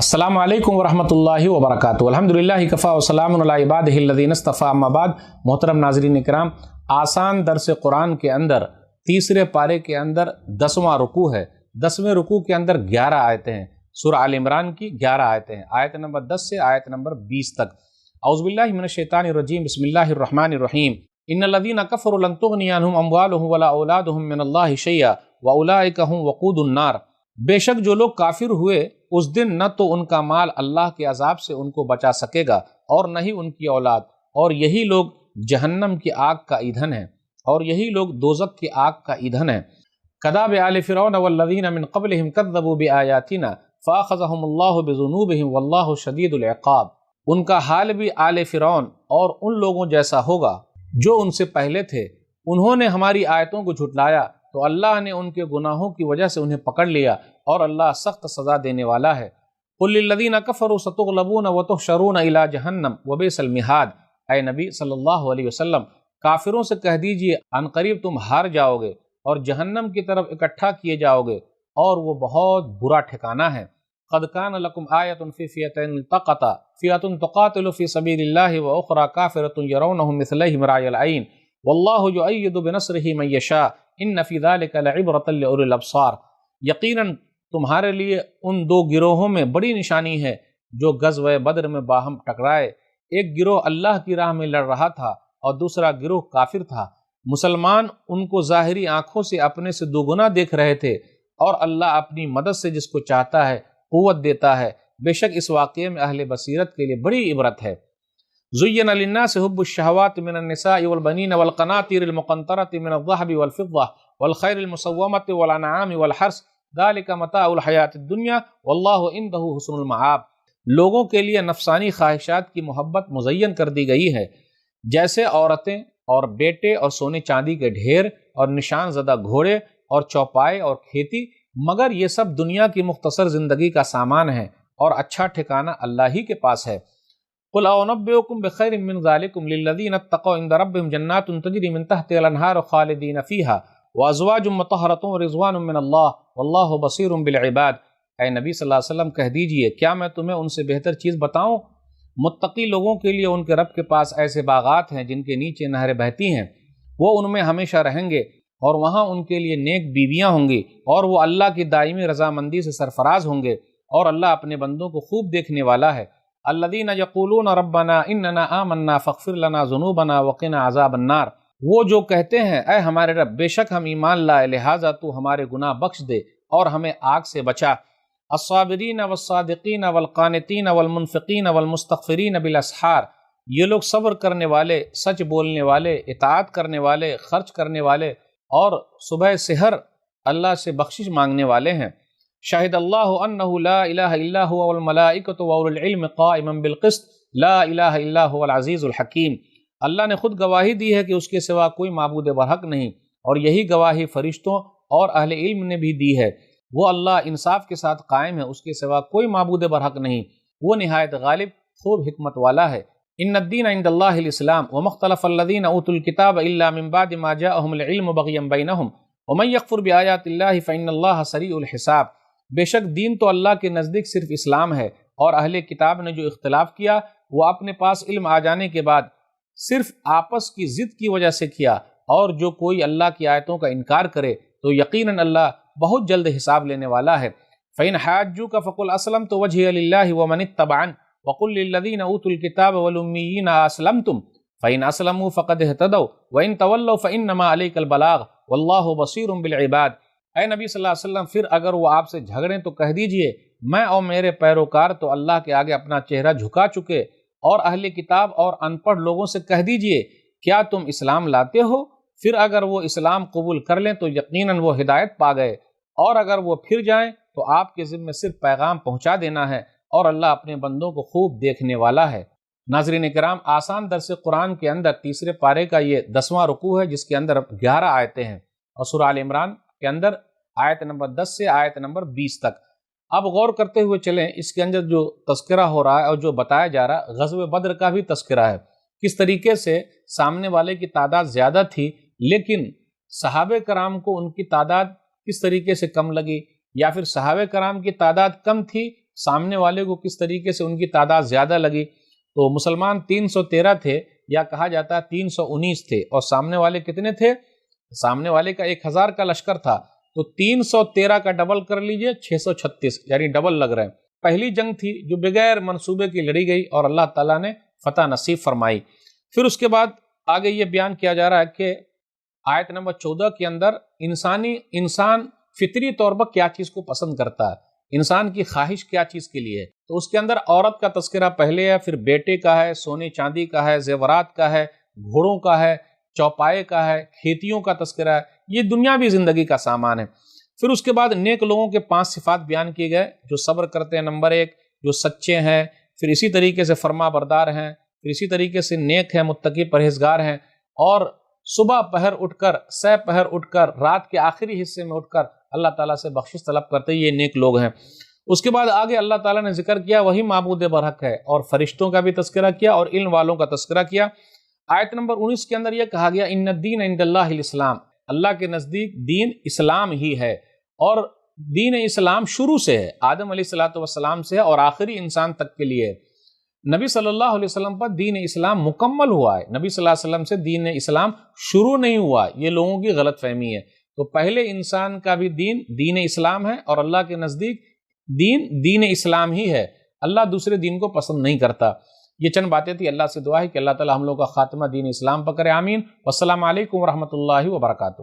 अस्सलामु अलैकुम वरहमतुल्लाहि वबरकातुहू। अल्हम्दुलिल्लाहि कफ़ा व सलामुन अला इबादिहिल्लज़ीना इस्तफ़ा, अम्मा बाद। मोहतरम नाज़रीन इकराम, आसान दर्स कुरान के अंदर तीसरे पारे के अंदर 10वां रुकू है। 10वें रुकू के अंदर 11 आयतें हैं। सूरह आल इमरान की 11 आयतें हैं, आयत नंबर 10 से आयत नंबर 20 तक। औज़ु बिल्लाहि मिनश शैतानिर रजीम, बिस्मिल्लाहिर रहमानिर रहीम। इन्नल्लज़ीना कफ़रू लन तुग़नी अन्हुम अम्वालुहुम वला औलादुहुम मिनल्लाहि शैय्अन व उलाइका हुम वक़ूदुन नार। बेशक जो लोग काफिर हुए उस दिन न तो उनका माल अल्लाह के अजाब से उनको बचा सकेगा और न ही उनकी औलाद, और यही लोग जहन्नम की आग का ईंधन है, और यही लोग दोज़ख की आग का ईंधन है। कदाब आल फ़िरऔन वल्लज़ीना मिन क़ब्लिहिम कज़्ज़बू बिआयातिना फ़अख़ज़हुमुल्लाहु बिज़ुनूबिहिम वल्लाहु शदीदुल इक़ाब। उनका हाल भी आल फ़िरऔन और उन लोगों जैसा होगा जो उनसे पहले थे। उन्होंने हमारी आयतों को झुटलाया तो अल्लाह ने उनके गुनाहों की वजह से उन्हें पकड़ लिया, और अल्लाह सख्त सज़ा देने वाला है। कुल लिल्लज़ीना कफ़रू सतुग़लबून व तुहशरून इला जहन्नम व बिअसल मिहाद। ऐ नबी सल्लल्लाहु अलैहि वसल्लम, काफिरों से कह दीजिए अनकरीब तुम हार जाओगे और जहन्नम की तरफ इकट्ठा किए जाओगे, और वो बहुत बुरा ठिकाना है। क़द कान लकुम आयतुन फ़ी फ़ियतैन इल्तक़ता फ़ियतुन तुक़ातिलु फ़ी सबीलिल्लाहि व उख़रा काफ़िरतुन यरौनहुम मिस्लैहिम रायल ऐन वल्लाहु युअय्यिदु बिनस्रिही मन यशा इन्न फ़ी ज़ालिका लइब्रतन लिउलिल अब्सार। यकीनन तुम्हारे लिए उन दो गिरोहों में बड़ी निशानी है जो ग़ज़वे बद्र में बाहम टकराए। एक गिरोह अल्लाह की राह में लड़ रहा था और दूसरा गिरोह काफिर था। मुसलमान उनको ज़ाहिरी आंखों से अपने से दुगुना देख रहे थे, और अल्लाह अपनी मदद से जिसको चाहता है क़ुव्वत देता है। बेशक इस वाक़ये में अहले बसीरत के लिए बड़ी इबरत है। ज़ुय्यिना लिन्नासि हुब्बुश शहवाति मिनन निसाइ वल बनीन वल क़नातीरिल मुक़ंतरति मिनज़ ज़हबि वल फ़िद्दा वल ख़ैरिल मुसव्वमति वल अनआमि वल हर्स ज़ालिका मताउल हयातिद दुनिया वल्लाहु इंदहु हुस्नुल मआब। लोगों के लिए नफसानी ख्वाहिशात की मोहब्बत मुज़य्यन कर दी गई है, जैसे औरतें और बेटे और सोने चांदी के ढेर और निशान ज़दा घोड़े और चौपाए और खेती, मगर ये सब दुनिया की मुख्तसर ज़िंदगी का सामान है, और अच्छा ठिकाना अल्लाह ही के पास है। क़ुल अउनब्बिउकुम बिख़ैरिम मिन ज़ालिकुम लिल्लज़ीना इत्तक़ौ इंद रब्बिहिम जन्नातुन तजरी मिन तहतिहल अन्हारु ख़ालिदीन फ़ीहा व अज़वाजुम मुतहहरतुन व रिज़वानुम मिनल्लाह वल्लाहु बसीरुम बिल इबाद। ऐ नबी सल्लल्लाहु अलैहि वसल्लम, कह दीजिए क्या मैं तुम्हें उनसे बेहतर चीज़ बताऊं? मुत्तकी लोगों के लिए उनके रब के पास ऐसे बागात हैं जिनके नीचे नहरें बहती हैं, वो उनमें हमेशा रहेंगे, और वहाँ उनके लिए नेक बीवियाँ होंगी, और वो अल्लाह की दायमी रज़ामंदी से सरफराज होंगे, और अल्लाह अपने बंदों को खूब देखने वाला है। अल्लज़ीना यक़ूलूना रब्बना इन्नना आमन्ना फ़ग़फ़िर लना ज़ुनूबना वक़िना अज़ाबन नार। वो जो कहते हैं, ऐ हमारे रब, बेशक हम ईमान लाए, लिहाजा तू हमारे गुनाह बख्श दे और हमें आग से बचा। अस्साबिरीन वस्सादिकीन वल्क़ानितीन वल्मुनफ़िकीन वल्मुस्तग़फ़िरीन बिल अस्हार। ये लोग सब्र करने वाले, सच बोलने वाले, इताअत करने वाले, खर्च करने वाले, और सुबह सेहर अल्लाह से बख्शिश मांगने वाले हैं। शाहिद अल्लाहु अन्नहु ला इलाहा इल्ला हुवा वल मलाइकतु व उलुल इल्म क़ाइमन बिल क़िस्त ला इलाहा इल्ला हुवल अज़ीज़ुल हकीम। अल्लाह ने खुद गवाही दी है कि उसके सिवा कोई माबूद बरहक नहीं, और यही गवाही फरिश्तों और अहले इल्म ने भी दी है। वो अल्लाह इंसाफ के साथ कायम है, उसके सिवा कोई माबूद बरहक नहीं, वो निहायत गालिब, खूब हिकमत वाला है। इन्नद्दीन इंदल्लाहिल इस्लाम व मख्तलफ़ल्लज़ीना ऊतुल किताब इल्ला मिन बादि मा जाअहुमुल इल्मु बग़यन बैनहुम व मन यकफ़ुर बिआयातिल्लाहि फ़इन्नल्लाहा सरीउल हिसाब। बेशक दीन तो अल्लाह के नज़दीक सिर्फ इस्लाम है, और अहले किताब ने जो इख्तिलाफ किया वो अपने पास इल्म आ जाने के बाद सिर्फ आपस की ज़िद की वजह से किया, और जो कोई अल्लाह की आयतों का इनकार करे तो यकीनन अल्लाह बहुत जल्द हिसाब लेने वाला है। फ़इन हाज्जूका फ़क़ुल अस्लमतु वजहिय लिल्लाहि व मनित्तबअन वक़ुल लिल्लज़ीना ऊतुल किताब वल उम्मिय्यीना अस्लमतुम फ़इन अस्लमू फ़क़द इह्तदव व इन तवल्लव फ़इन्नमा अलैकल बलाग वल्लाहु बसीरुम बिल इबाद। ऐ नबी सल्लल्लाहु अलैहि वसल्लम, फिर अगर वो आपसे झगड़ें तो कह दीजिए मैं और मेरे पैरोकार तो अल्लाह के आगे अपना चेहरा झुका चुके, और अहले किताब और अनपढ़ लोगों से कह दीजिए क्या तुम इस्लाम लाते हो? फिर अगर वो इस्लाम कबूल कर लें तो यकीनन वो हिदायत पा गए, और अगर वो फिर जाएं तो आपके ज़िम्मे सिर्फ पैगाम पहुँचा देना है, और अल्लाह अपने बंदों को खूब देखने वाला है। नाज़रीन इकराम, आसान दर्स कुरान के अंदर तीसरे पारे का ये 10वां रुकू है, जिसके अंदर 11 आयतें हैं, और सूरह आल इमरान के अंदर आयत नंबर 10 से आयत नंबर 20 तक। अब गौर करते हुए चलें, इसके अंदर जो तज़किरा हो रहा है और जो बताया जा रहा है, ग़ज़वे बद्र का भी तज़किरा है। किस तरीके से सामने वाले की तादाद ज़्यादा थी, लेकिन सहाबे कराम को उनकी तादाद किस तरीके से कम लगी, या फिर सहाबे कराम की तादाद कम थी سامنے والے کو کس طریقے سے ان کی تعداد زیادہ لگی، تو مسلمان 313 تھے، یا کہا جاتا ہے 319 تھے، اور سامنے والے کتنے تھے؟ سامنے والے کا 1000 کا لشکر تھا، تو 313 کا ڈبل کر لیجئے 636، یعنی ڈبل لگ رہے ہیں۔ پہلی جنگ تھی جو بغیر منصوبے کی لڑی گئی اور اللہ تعالیٰ نے فتح نصیب فرمائی۔ پھر اس کے بعد آگے یہ بیان کیا جا رہا ہے کہ آیت نمبر 14 کے اندر انسان فطری طور پر کیا چیز کو پسند کرتا ہے، انسان کی خواہش کیا چیز کے لیے ہے، تو اس کے اندر عورت کا تذکرہ پہلے ہے، پھر بیٹے کا ہے، سونے چاندی کا ہے، زیورات کا ہے، گھوڑوں کا ہے، چوپائے کا ہے، کھیتیوں کا تذکرہ ہے، یہ دنیاوی زندگی کا سامان ہے۔ پھر اس کے بعد نیک لوگوں کے 5 صفات بیان کیے گئے، جو صبر کرتے ہیں نمبر 1، جو سچے ہیں، پھر اسی طریقے سے فرما بردار ہیں، پھر اسی طریقے سے نیک ہیں، متقی پرہیزگار ہیں، اور صبح پہر اٹھ کر، سہ پہر اٹھ کر، رات کے آخری حصے میں اٹھ کر اللہ تعالیٰ سے بخشش طلب کرتے، یہ نیک لوگ ہیں۔ اس کے بعد آگے اللہ تعالیٰ نے ذکر کیا وہی معبود برحق ہے، اور فرشتوں کا بھی تذکرہ کیا اور علم والوں کا تذکرہ کیا۔ آیت نمبر 19 کے اندر یہ کہا گیا ان الدین عند اللہ الاسلام، اللہ کے نزدیک دین اسلام ہی ہے، اور دین اسلام شروع سے ہے، آدم علیہ السلام سے ہے اور آخری انسان تک کے لیے ہے۔ نبی صلی اللہ علیہ وسلم پر دین اسلام مکمل ہوا ہے، نبی صلی اللہ علیہ وسلم سے دین اسلام شروع نہیں ہوا، یہ لوگوں کی غلط فہمی ہے۔ تو پہلے انسان کا بھی دین اسلام ہے، اور اللہ کے نزدیک دین اسلام ہی ہے، اللہ دوسرے دین کو پسند نہیں کرتا۔ یہ چند باتیں تھی، اللہ سے دعا ہے کہ اللہ تعالی ہم لوگ کا خاتمہ دین اسلام پر کرے، آمین۔ والسلام علیکم ورحمۃ اللہ وبرکاتہ۔